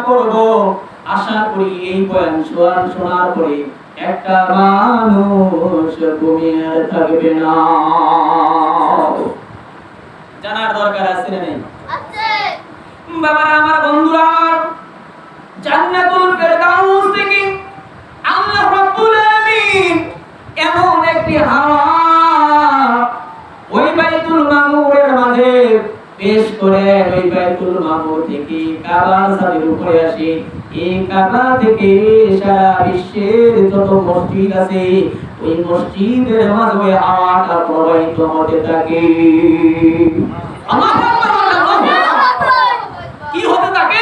করব, আশা করি এই বয়ান শোনার পরে একটা মানুষ ঘুমিয়ে থাকবে না। জানার দরকার আছে না নেই? আছে। বাবারা আমার, বন্ধুরা আমার, জান্নাতুল ফেরদাউস থেকে আল্লাহ রাব্বুল আলামিন এমন একটি হাওয়া ওই বাইতুল মামুরের মাঝে পেশ করে, ওই বাইতুল মামুর থেকে কাবার ছাদের উপরে আসে। এই কাবা থেকে সারা বিশ্বের যত মসজিদ আছে ওই মসজিদের মাঝে ওই হাওয়াটা প্রবাহিত হতে থাকে। আল্লাহু আকবার, আল্লাহু আকবার। কি হতে থাকে?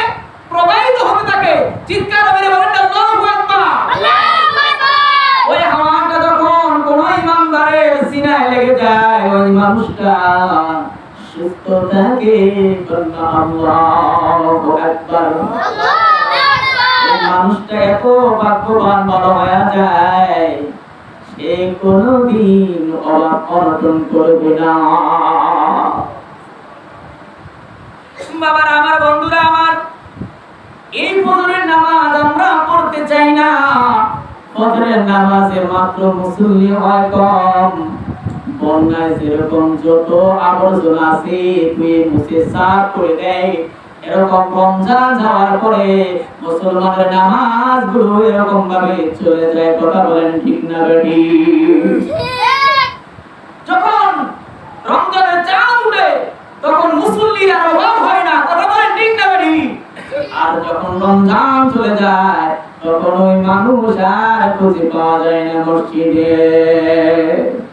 প্রবাহিত হতে থাকে। চিৎকার মেরে বলেন আল্লাহু আকবার, আল্লাহু আকবার। ওই হাওয়াটা যখন কোন ইমানদারের সিনায় লেগে যায়, ওই মানুষটা সুস্থ থাকে। আল্লাহু আকবার, আল্লাহু আকবার। ওই মানুষটা এত ভাগ্যবান বলা হয়ে যায়, সে কোনদিন অভাব অনটন করবে না। বাবারা আমার, বন্ধুরা আমার, এই ফজরের নামাজ আমরা পড়তে চাই না। ফজরের নামাজে মাত্র মুসল্লি হয় কম। বন্যায় যেরকম যত আবর্জনা আছে ধুয়ে মুছে সাফ করে দেয়, এরকম রমজান যাওয়ার পরে মুসলমানের নামাজগুলো এরকম ভাবে চলে যায়। কথা বলেন ঠিক না বেটি? যখন রমজানের চাঁদ উঠে তখন মুসল্লির আর অভাব হয় না। কথা বলেন ঠিক না বেটি? আর যখন রমজান চলে যায় তখন ওই মানুষ আর খুঁজে পাওয়া যায় না মসজিদে।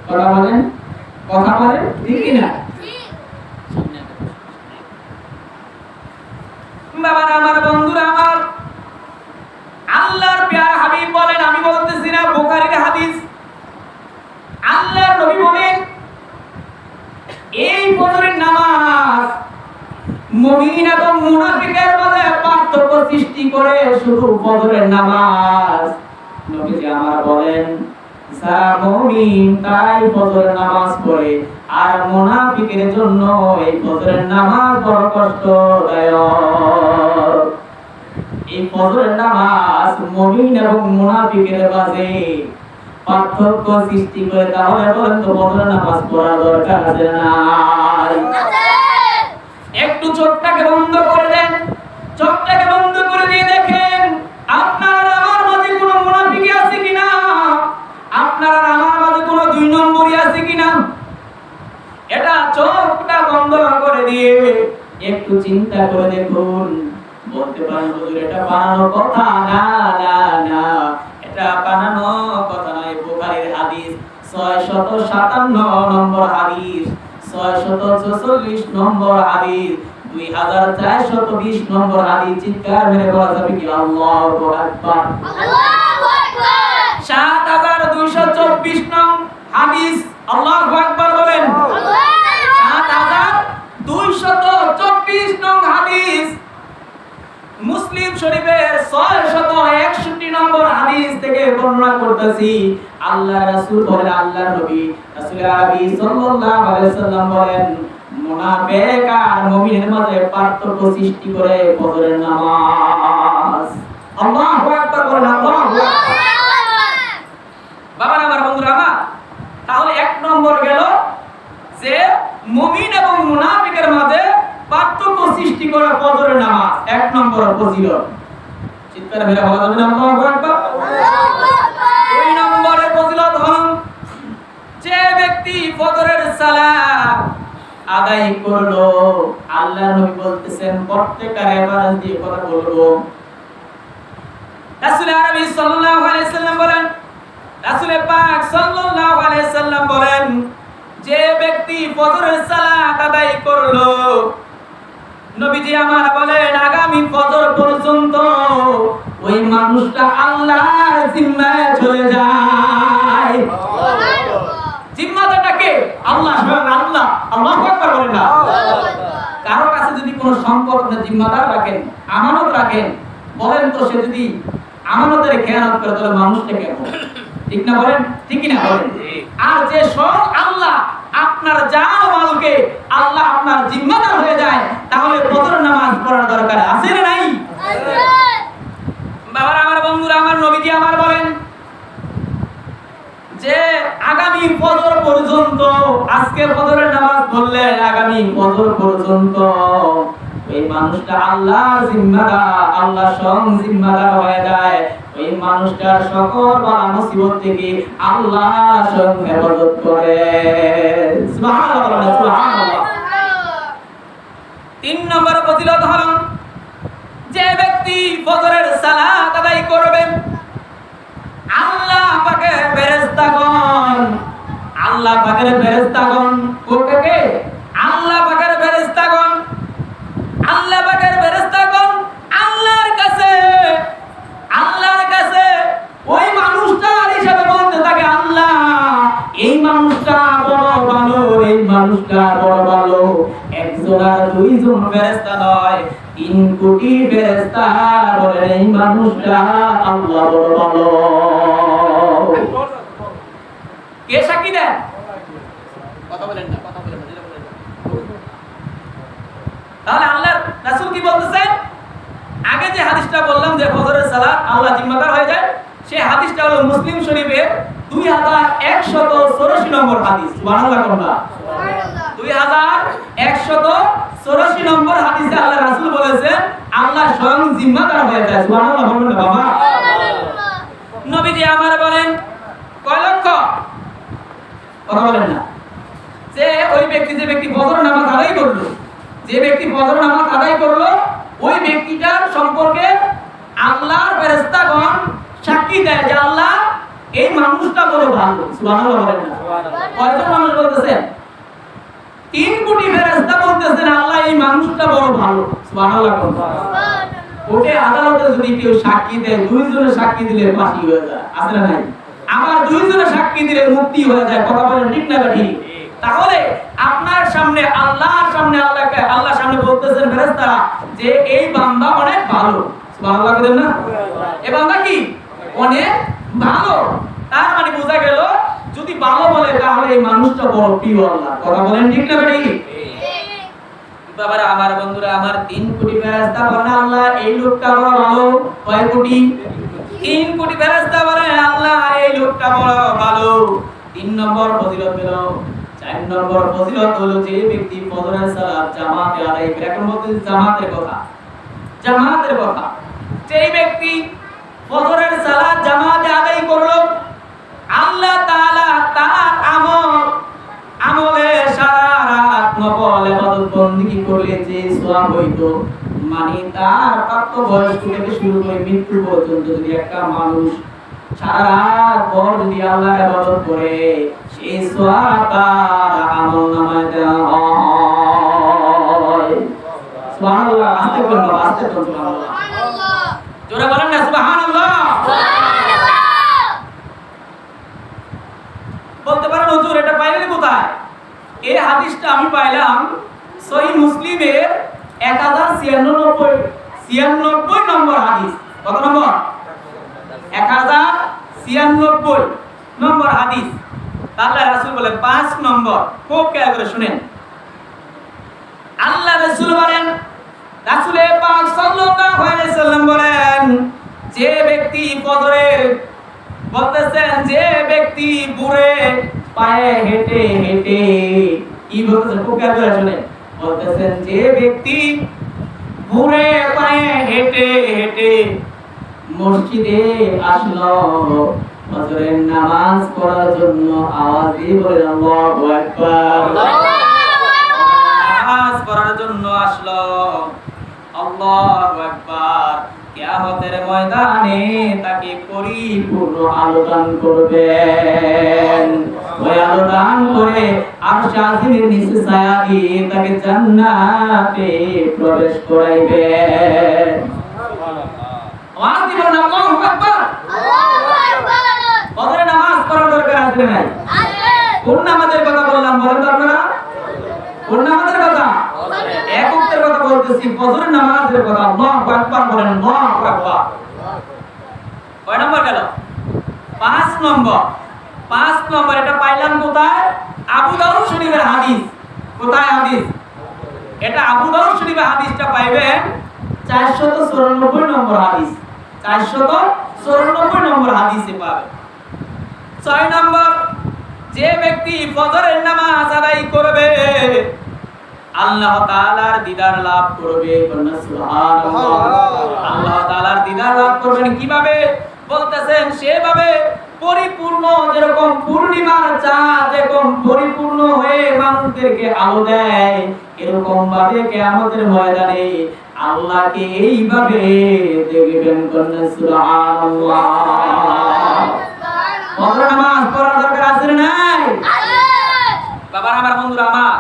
কথা বলেন, কথা বলেন ঠিক না? বাবারা আমার, বন্ধুরা আমার, আল্লাহর প্যারা হাবিব বলেন, আমি বলতেছি না, বুখারীর হাদিস, আল্লাহর নবী বলেন এই ফজরের নামাজ মুমিন এবং মুনাফিকের মাঝে পার্থক্য সৃষ্টি করে। শুধু ফজরের নামাজ নবীজি আমার বলেন, যা মুমিন তাই ফজরের নামাজ পড়ে, আর মুনাফিকের জন্য এই ফজরের নামাজ বড় কষ্টদায়ক। এই ফজরের নামাজ মুমিন এবং মুনাফিকের মাঝে পার্থক্য সৃষ্টি করে। তাহলে বলেন তো ফজরের নামাজ পড়া দরকার আছে না? একটু চোখটাকে বন্ধ করে দেন, চোখটাকে বন্ধ করে দিয়ে দেখেন আপনার আমার মাঝে কোনো মুনাফিকি আছে কিনা, আপনার আমার মাঝে কোনো দুই নম্বরই আছে কিনা। এটা চোখটা বন্ধ করে দিয়ে একটু চিন্তা করে দেখুন। বলতে পারেন হুজুর এটা বানানো কথা না, না না, এটা বানানো কথা নয়। বুখারীর হাদিস 657 নম্বর হাদিস, 644 নম্বর হাদিস, 2420 নম্বর হাদিস। চিৎকার মেরে বলা যাবে কি আল্লাহু আকবার, আল্লাহু আকবার। 7224 নং হাদিস, আল্লাহু আকবার বলেন। 7224 নং হাদিস মুসলিম শরীফের 661 নম্বর হাদিস থেকে বর্ণনা করতেছি। আল্লাহ রাসূল বলেন, আল্লাহর নবী রাসূল আরবি সাল্লাল্লাহু আলাইহি সাল্লাম বলেন, মুনাফিক আর মুমিনের মাঝে পার্থক্য সৃষ্টি করে ফজরের নামাজ। আল্লাহু আকবার বলেন, আল্লাহু আকবার। বাবা আমার, বন্ধুরা আমার, তাহলে এক নম্বর গেল যে মুমিন এবং মুনাফিকের মাঝে পার্থক্য সৃষ্টি করে ফজরের নামাজ। এক নম্বর ফজিলত। চিৎকার মেরে বলা যাবে না আল্লাহু আকবার, আল্লাহু আকবার। দুই নম্বরে ফজিলত হল যে ব্যক্তি ফজরের সালাত আদায় করলো, আল্লাহর নবী বলতেছেন প্রত্যেকটা রেফারেন্স দিয়ে কথা বলবো। রাসূল আরবি সাল্লাল্লাহু আলাইহি সাল্লাম বলেন, রাসূল পাক সাল্লাল্লাহু আলাইহি সাল্লাম বলেন, যে ব্যক্তি ফজরের সালাত আদায় করলো, নবীজি আমার বলেন আগামী ফজর পর্যন্ত ওই মানুষটা আল্লাহর জিম্মায় চলে যায়। জিম্মাদারটা কে? আল্লাহ, স্বয়ং আল্লাহ। আল্লাহু আকবার বলেন না? কারো কাছে যদি কোনো সম্পদ আপনি জিম্মাদার রাখেন, আমানত রাখেন, বলেন তো সে যদি আমানতের খেয়ানত করে তাহলে মানুষটা কেমন? ঠিক না বলেন? ঠিক কি না বলেন? আর যে স্বয়ং আল্লাহ আপনার জান ও মালকে আল্লাহ আপনার জিম্মাদার হয়ে যায়, তাহলে ফজর নামাজ পড়ার দরকার আছে না নাই? আছে। আমার বলেন যে আগামী ফজর পর্যন্ত, আজকে ফজরের নামাজ পড়লেন, আগামী ফজর পর্যন্ত ওই মানুষটা আল্লাহর জিম্মাদার, আল্লাহ স্বয়ং জিম্মাদার হয়ে যায়। ওই মানুষটার সকল বালা মুসিবত থেকে আল্লাহ স্বয়ং হেফাজত করে। সুবহানাল্লাহ, সুবহানাল্লাহ। 3 নম্বর ফজিলত হলো যে ব্যক্তি ফজরের সালাত আদায় করবে, আল্লাহ পাকের ফেরেশতাগণ, আল্লাহ পাকের ফেরেশতাগণ কোকে আল্লাহ পাকের ফেরেশতাগণ, আল্লাহ পাকের ফেরেশতাগণ আল্লাহর কাছে ওই মানুষটার হিসাবে বলতে থাকে, আল্লাহ এই মানুষটা বড় ভালো, এই মানুষটা বড় ভালো। একজন আর দুইজন ফেরেশতা নয়, 3 কোটি ফেরেশতা বলে এই মানুষটা আল্লাহ বড় ভালো। কে সাক্ষী দেন? কথা বলেন না। তাহলে আল্লাহর রাসূল কি বলতেছেন? আগে যে হাদিসটা বললাম যে ফজরের সালাত আল্লাহ জিম্মাদার হয়ে যায়, সেই হাদিসটা হলো মুসলিম শরীফের 2184 নম্বর হাদিস। সুবহানাল্লাহ, সুবহানাল্লাহ। 2184 নম্বর হাদিসে আল্লাহ রাসূল বলেছেন আল্লাহ স্বয়ং জিম্মাদার হয়ে যায়। সুবহানাল্লাহ, বলুন না বাবা। নবীজি আমার বলেন কয় লক্ষ? কথা বলেন না। যে ওই ব্যক্তি, যে ব্যক্তি ফজর নামাজ আদায় করলো, যে ব্যক্তি ফজর নামাজ আদায় করলো, ওই ব্যক্তিটার সম্পর্কে আল্লাহর ফেরেশতাগণ সাক্ষী দেয় যে আল্লাহ এই মানুষটা বড় ভালো। সুবহানাল্লাহ, বলেন না। কয়জন মানুষ বলতেছেন? 3 কোটি ফেরেশতা বলতেছেন আল্লাহ এই মানুষটা বড় ভালো। সুবহানাল্লাহ, সুবহানাল্লাহ। কোর্টে আদালতে যদি কেউ সাক্ষী দেয়, 2 জনের সাক্ষী দিলে ফাঁসি হয়ে যায়, আছে না নাই? আবার 2 জনের সাক্ষী দিলে মুক্তি হয়ে যায়। কথা বলেন ঠিক না ঠিক? তাহলে আপনার সামনে আল্লাহর সামনে আল্লাহ সামনে বলতেছেন ফেরেশতারা যে এই বান্দা অনেক ভালো। সুবহানাল্লাহ, বলেন না। এই বান্দা কি অনেক ভালো, তার মানে বোঝা গেল যদি ভালো বলে তাহলে এই মানুষটা বড় প্রিয় আল্লাহ। কথা বলেন ঠিক না ঠিক? বাবারা, আমার বন্ধুরা, আমার 3 কোটি ফেরেশতা বলেন আল্লাহ এই লোকটা বড় ভালো। কয় কোটি? 3 কোটি ফেরেশতা বলেন আল্লাহ এই লোকটা বড় ভালো। 3 নম্বর ফজিলত পেল। 4 নম্বর ফজিলত হলো যে ব্যক্তি ফজরের সালাত জামাতে আদায় করে। এখন বলতে জামাতের কথা, জামাতের কথা। যে ব্যক্তি ফজরের সালাত জামাতে আদায় করলো, আল্লাহ তাআলা তার আমলে সারা রাত নফল ইবাদত বندگی করলে যে সওয়াব হইতো, মানে তার প্রাপ্তবয়স্ক থেকে শুরু করে মৃত্যু পর্যন্ত যদি একটা মানুষ সারা রাত ভর যদি আল্লাহর ইবাদত করে, সেই সওয়াব তার আমলনামায় দেওয়া হয়। সুবহানাল্লাহ, আস্তে বলুন বাবা, আস্তে বলুন সুবহানাল্লাহ। জোরে বলেন না সুবহানাল্লাহ। বলতে পারেন হুজুর এটা পাইলেন কোথায়? এই হাদিসটা আমি পাইলাম সহিহ মুসলিমের 1096 নম্বর হাদিস। কত নম্বর? 1096 নম্বর হাদিস। আল্লাহ রাসূল বলেন 5 নম্বর, খুব খেয়াল করে শুনেন। আল্লাহ রাসূল বলেন, রাসূলে পাক সাল্লাল্লাহু আলাইহি সাল্লাম বলেন যে ব্যক্তি ফজরের বলতেছেন যে ব্যক্তি বুড়ে পায়ে হেঁটে হেঁটে, কি বলতেছেন খুব খেয়াল করে শুনেন, বলতেছেন যে ব্যক্তি বুড়ে পায়ে হেঁটে হেঁটে মসজিদে আসলো ফজরের নামাজ পড়ার জন্য, আওয়াজ দিয়ে বলেন আল্লাহু আকবার। নামাজ পড়ার জন্য আসলো, আল্লাহু আকবার। কিয়ামতের ময়দানে তাকে পরিপূর্ণ আলো দান করবেন। ওই আলো দান করে আরশ আজিমের নিচে ছায়া দিয়ে তাকে জান্নাতে প্রবেশ করাইবেন। আওয়াজ দিবেন আল্লাহু আকবার। আল্লাহু আকবার। ফজরের নামাজ পড়ার দরকার আছে না? আছে। কোন নামাজের কথা বললাম বলেন তো আপনারা? কোন নামাজের কথা? এক ওয়াক্তের কথা বলতেছি, ফজরের নামাজের কথা। আল্লাহু আকবার বলেন, আল্লাহু আকবার। কয় নম্বর গেল? 5 নম্বর। 5 নম্বর এটা পাইলাম কোথায়? আবু দাউদ শরীফের হাদিস। কোথায় হাদিস? এটা আবু দাউদ শরীফের হাদিসটা পাইবেন 494 নম্বর হাদিস। 494 94 নম্বর হাদিসে পাবে। 6 নম্বর, যে ব্যক্তি ফজরের নামাজ আদায় করবে আল্লাহ তাআলার দিদার লাভ করবে। সুবহানাল্লাহ। আল্লাহ তাআলার দিদার লাভ করবেন কিভাবে? বলতেছেন সেভাবে পরিপূর্ণ, যেরকম পূর্ণিমার চাঁদ যেরকম পরিপূর্ণ হয়ে মানুষদেরকে আলো দেয়, এরকম ভাবে কিয়ামতের ময়দানে আল্লাহকে এইভাবে দেখবেন। সুবহানাল্লাহ। ফজর নামাজ পড়ার দরকার আছে না নাই? বাবার আমার, বন্ধুরা আমার,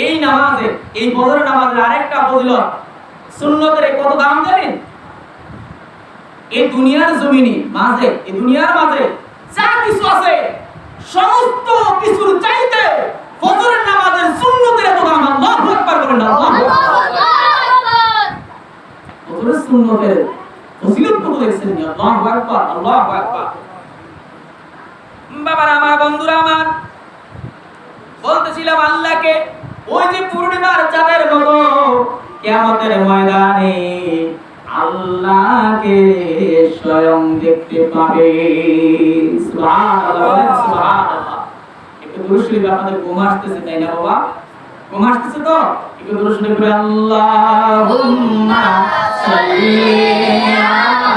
এই নামাজে, এই ফজর নামাজের আরেকটা ফজিলত, সুন্নতের কত দাম জানেন? এই দুনিয়ার জমিনে মাঝে, এই দুনিয়ার মাঝে যা কিছু আছে সমস্ত কিছুর চাইতে ফজরের নামাজের সুন্নতের এত দাম। আল্লাহু আকবার বলেন। আল্লাহু আকবার। ফজরের সুন্নতের ফজিলত কত দেখছেন? আল্লাহু আকবার, আল্লাহু আকবার। বাবার আমার, বন্ধুরা আমার, বলতেছিলাম আল্লাহকে ওই যে পূর্ণিমার চাঁদের মতো কিয়ামতের ময়দানে আল্লাহকে স্বয়ং দেখতে পাবে। সুবহানাল্লাহ, সুবহানাল্লাহ। একটু দরুদ শরীফ, আপনাদের ঘুম আসতেছে তাই না বাবা? ঘুম আসতেছে তো? একটু দরুদ শরীফ করে আল্লাহুম্মা সাল্লি আলা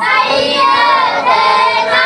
সাইয়্যিদিনা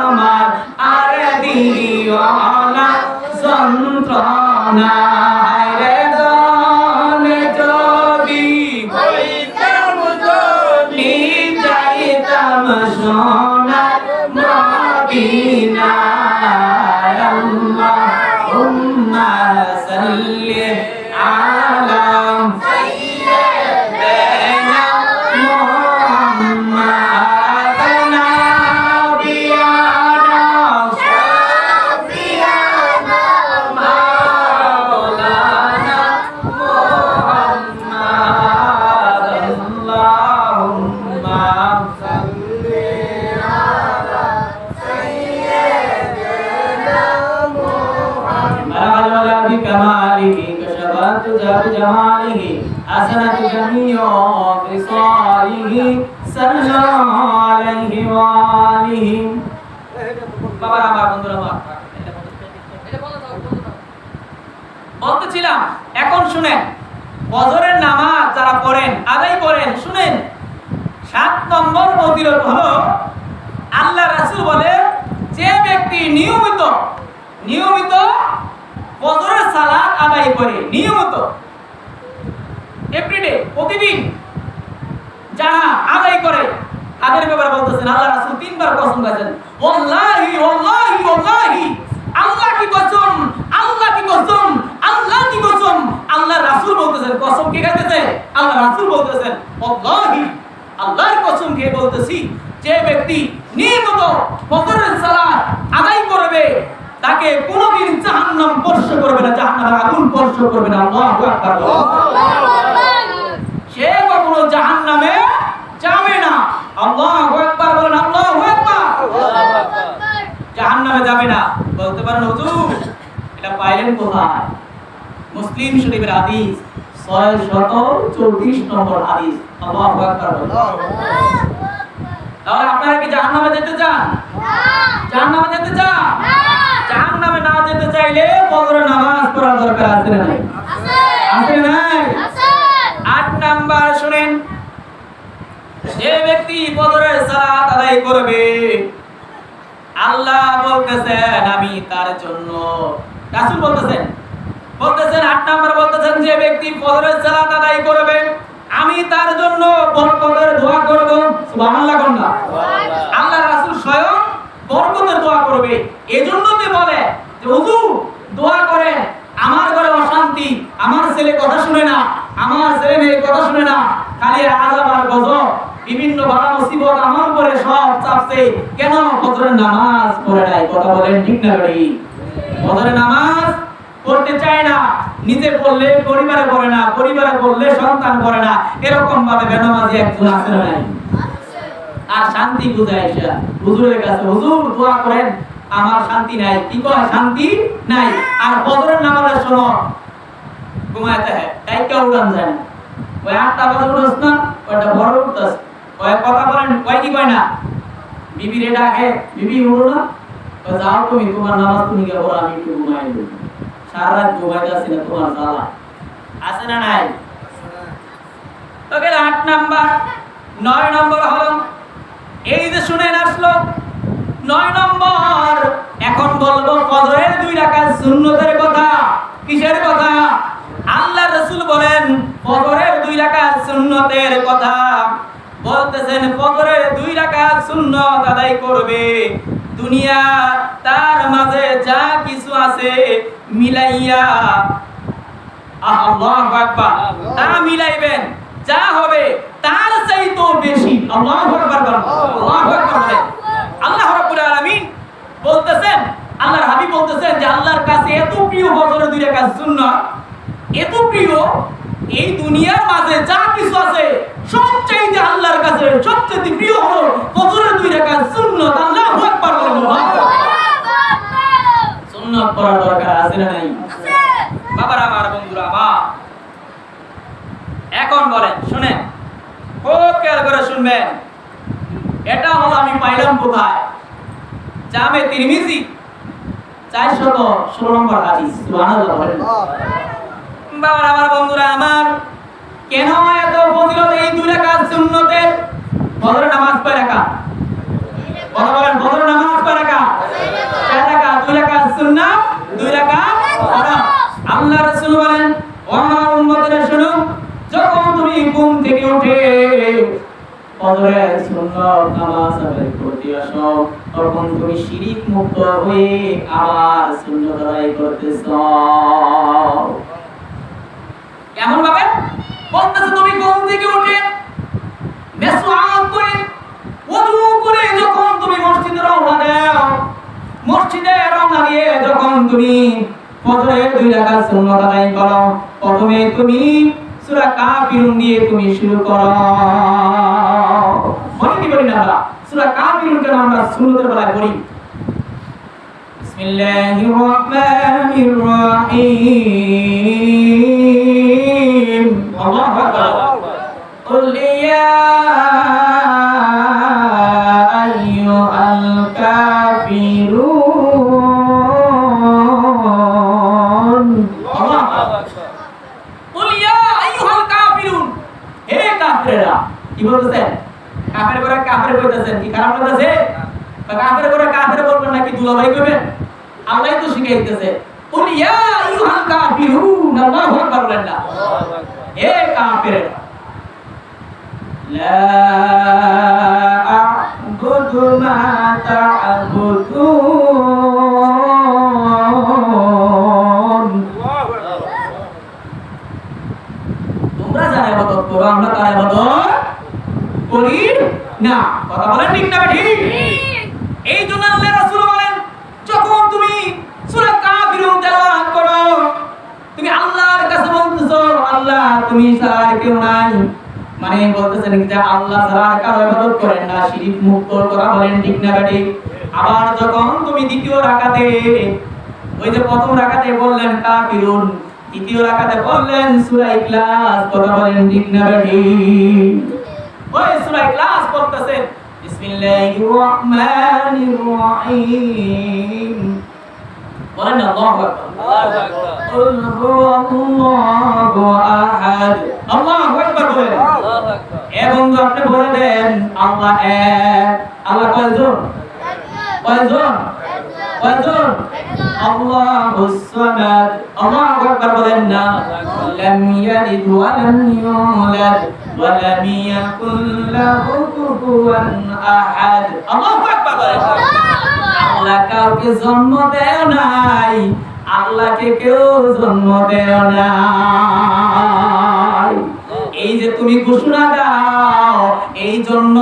আমার আর দিও না যন্ত্রণা রে দনে যদি হইতাম যদি যাইতাম সোনার মদিনায়। আল্লাহুম্মা সাল্লি আলা সাইয়্যিদিনা جماله حسنة جميع خصاله صلى عليه وآله। বাবা আমার, বন্ধুরা আমার, বলতেছিলাম এখন শুনেন, ফজরের নামাজ যারা পড়েন, আদায় করেন, শুনেন 7 নম্বর ফজিলত হলো আল্লাহ রাসূল বলে যে ব্যক্তি নিয়মিত ফজরের সালাত আদায় করে, নিয়মিত এভরিডে, প্রতিদিন যারা আদায় করে তাদের ব্যাপারে বলতেছেন আল্লাহ রাসূল 3 বার কসম করেছেন। ওয়াল্লাহি ওয়াল্লাহি ওয়াল্লাহি, আল্লাহ কি কসম, আল্লাহ কি কসম, আল্লাহ কি কসম। আল্লাহ রাসূল বলতেছেন, কসম কে খাইতেছে? আল্লাহ রাসূল বলতেছেন ওয়াল্লাহি, আল্লাহর কসম কে বলতেছি, যে ব্যক্তি নিয়মিত ফজরের সালাত আদায় করবে তাকে কোনোদিন জাহান্নাম স্পর্শ করবে না, জাহান্নামের আগুন স্পর্শ করবে না। আল্লাহু আকবার। সে কখনো জাহান্নামে যাবে না। আল্লাহু আকবার বলেন। আল্লাহু আকবার। জাহান্নামে যাবে না। বলতে পারেন হুজুর এটা পাইলেন কোথায়? মুসলিম শরীফের হাদিস 634 নম্বর হাদিস। আল্লাহু আকবার। তাহলে আপনারা কি জাহান্নামে যেতে চান? না। জাহান্নামে যেতে চান? না। জাহান্নামে না যেতে চাইলে ফজরের নামাজ পড়া দরকার আছে না নাই? আছে। আছে না নাই? আছে। 8 নাম্বার শুনেন, যে ব্যক্তি ফজরের সালাত আদায় করবে আল্লাহ বলতেছেন আমি তার জন্য, রাসূল বলতেছেন 8 নাম্বার বলতেছেন যে ব্যক্তি ফজরের সালাত আদায় করবে আমি তার জন্য বরকতের দোয়া করব। সুবহানাল্লাহ কোন না? আল্লাহ রাসূল স্বয়ং বরকতের দোয়া করবে। এজন্য তো বলে যে হুজুর দোয়া করেন, আমার ঘরে অশান্তি, আমার ছেলে কথা শুনে না, আমার ছেলে মেয়ে কথা শুনে না, খালি আযাব আর গজব, বিভিন্ন বালা মুসিবত আমার উপরে সব চাপছে, কেন ফজরের নামাজ পড়ে নাই? কথা বলেন ঠিক না বেঠিক? ফজরের নামাজ পড়তে চায় না, নিজে পড়লে পরিবারে পড়ে না, পরিবারে পড়লে সন্তান পড়ে না, এরকম ভাবে বেনামাজি একজন আছে না নাই? আর শান্তি খুঁজে আইসা হুজুরের কাছে, হুজুর দোয়া করেন, আমার শান্তি নাই। কি কয়? শান্তি নাই। আর ফজরের নামাজের সময় ঘুমাইতে হয়, টাইকা উড়ান যায় না। ওই 8টা বাজে উঠছ না, ওইটা বড় উঠতাস, ওই কথা বলেন, ওই কি কয় না, বিবি রে ডাকে, বিবি উঠো না, ওই যাও তুমি, তোমার নামাজ তুমি কে পড়ো, আমি একটু ঘুমাই দেব। সারা রাত ঘুমাইতে আসি না, তোমার জ্বালা আছে না নাই? তো গেল 8 নাম্বার। 9 নম্বর হলো, এই যে শুনেন আসলো 9 নম্বর। এখন বলবো ফজরের 2 রাকাত সুন্নতের কথা। কিসের কথা? আল্লাহর রাসূল বলেন ফজরের 2 রাকাত সুন্নতের কথা। বলতেছেন ফজরের 2 রাকাত সুন্নত আদায় করবে, দুনিয়া তার মাঝে যা কিছু আছে মিলাইয়া, আল্লাহু আকবার, তা মিলাইবেন, যা হবে তার চাইতেও বেশি। আল্লাহু আকবার বলেন, আল্লাহু আকবার বলেন। আল্লাহ রাব্বুল আলামিন বলতেছেন, আল্লাহর হাবিব বলতেছেন যে আল্লাহর কাছে এত প্রিয় ফজরের 2 রাকাত সুন্নাত, এত প্রিয়, এই দুনিয়ার মাঝে যা কিছু আছে সবচেয়ে আল্লাহর কাছে সবচেয়ে প্রিয় হলো ফজরের 2 রাকাত সুন্নাত। আল্লাহু আকবার বলেন। সুন্নাত পড়ার দরকার আছে না নাই? আছে। বাবারা আমার, বন্ধুরা আমার, এখন বলেন, শুনেন, খুব খেয়াল করে শুনবেন। এটা হলো আমি পাইলাম কোথায়? জামে তিরমিজি 416 নম্বর হাদিস। সুবহানাল্লাহ বলেন। বাবারা আমার, বন্ধুরা আমার, কেন এত ফজিলত এই 2 রাকাত সুন্নতের? ফজরের নামাজ কয় রাকাত? কথা বলেন, ফজরের নামাজ কয় রাকাত? 4 রাকাত। 2 রাকাত সুন্নাত, 2 রাকাত ফরজ। আল্লাহ রাসূল বলেন, ও আমার উম্মতেরা শুনো, যখন তুমি ঘুম থেকে উঠে ফজরের সুন্নাত নামাজ আদায় করতে আসো, তখন তুমি শিরক মুক্ত হয়ে আবার সুন্নাত আদায় করতেছো। কেমন ভাবে? বলতেছে তুমি ঘুম থেকে উঠে মেসওয়াক করে, ওযু করে যখন তুমি মসজিদে রওনা দাও, মসজিদে রওনা দিয়ে যখন তুমি ফজরের 2 রাকাত সুন্নাত আদায় করো, প্রথমে তুমি সূরা কাফিরুন দিয়ে তুমি শুরু করো। বলি কি বলি না আমরা? সূরা কাফিরুন কেন আমরা সুন্নতের বেলায় পড়ি? বিসমিল্লাহির রহমানির রহিম। আল্লাহু আকবার। কুল ইয়া আইয়ুহাল কাফিরুন। আল্লাহু আকবার। কুল ইয়া আইয়ুহাল কাফিরুন, হে কাফেররা। কি বলতেছেন? কাফের করে কাফের কইতেছেন, কি খারাপ লাগতেছে? কাফের করে কাফের বলবেন নাকি দুলাভাই কইবেন? আল্লাহই তো শিখাইতেছে, কুল ইয়া আইয়ুহাল কাফিরুন। আল্লাহু আকবার বলেন না? হে কাফেররা, লা আ'বুদু মা তা'বুদুন। তোমরা যারা ইবাদত করো, আমরা তার ইবাদত করি না। কথা বলেন ঠিক না ঠিক? এই জন্য আল্লাহর রাসূল বলেন, যখন তুমি সূরা কাফিরুন তেলাওয়াত করো, তুমি আল্লাহর কাছে বলতেছো, আল্লাহ তুমি ছাড়া আর কেউ নাই, মানে বলতেছেন যে আল্লাহ ছাড়া আর কারো ইবাদত করেন না, শিরক মুক্ত। কথা বলেন ঠিক না ঠিক? আবার যখন তুমি দ্বিতীয় রাকাতে, ওই যে প্রথম রাকাতে বললেন কাফিরুন, দ্বিতীয় রাকাতে বললেন সূরা ইখলাস। কথা বলেন ঠিক না ঠিক? ওই সূরা ইখলাস পড়তেছেন, বিসমিল্লাহির রহমানির রহিম। বলেন না আল্লাহু আকবার। আল্লাহু আকবার। কুল হুয়াল্লাহু আহাদ। আল্লাহু আকবার বলেন। আল্লাহু আকবার। এ বন্ধু আপনি বলে দেন আল্লাহ এক। আল্লাহ কয়জন? কয়জন? কয়জন? আল্লাহুস সামাদ। আল্লাহু আকবার বলেন না? লাম ইয়ালিদ ওয়া লাম ইউলাদ ওয়া লাম ইয়াকুল লাহু কুফুয়ান আহাদ। আল্লাহু আকবার বলেন। আল্লাহু আল্লাহ কাউকে জন্ম দেয় নাই, আল্লাহকে কেউ জন্ম দেয় নাই। এই যে তুমি ঘোষণা দাও, এই জন্য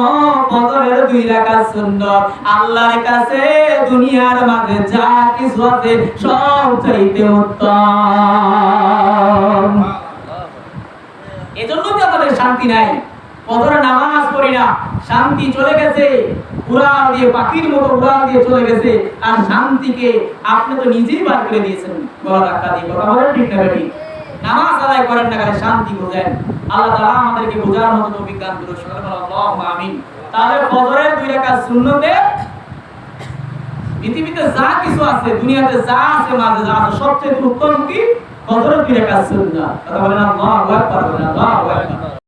ফজরের 2 রাকাত সুন্নাত আল্লাহর কাছে দুনিয়ার মাঝে যা কিছু আছে সব চাইতে উত্তম। এজন্য তো আমাদের শান্তি নাই। ফজরের নামাজ পড়ি না, শান্তি চলে গেছে, উড়াল দিয়ে পাখির মতো উড়াল দিয়ে চলে গেছে। আর শান্তিকে আপনি তো নিজেই বার করে দিয়েছেন গলা ধাক্কা দিয়ে। কথা বলেন ঠিক না বেটি? নামাজ আদায় করেন না, কারণে শান্তি বোঝেন। আল্লাহ তাআলা আমাদেরকে বোঝার মতো তৌফিক দান করুন। আল্লাহুম্মা আমিন। তাহলে ফজরের 2 রাকাত সুন্নতে পৃথিবীতে যা কিছু আছে, দুনিয়াতে যা আছে, মাঝে যা আছে, সবচেয়ে উত্তম কি? ফজরের 2 রাকাত সুন্নাত। কথা বলেন আল্লাহু আকবার, আল্লাহু আকবার।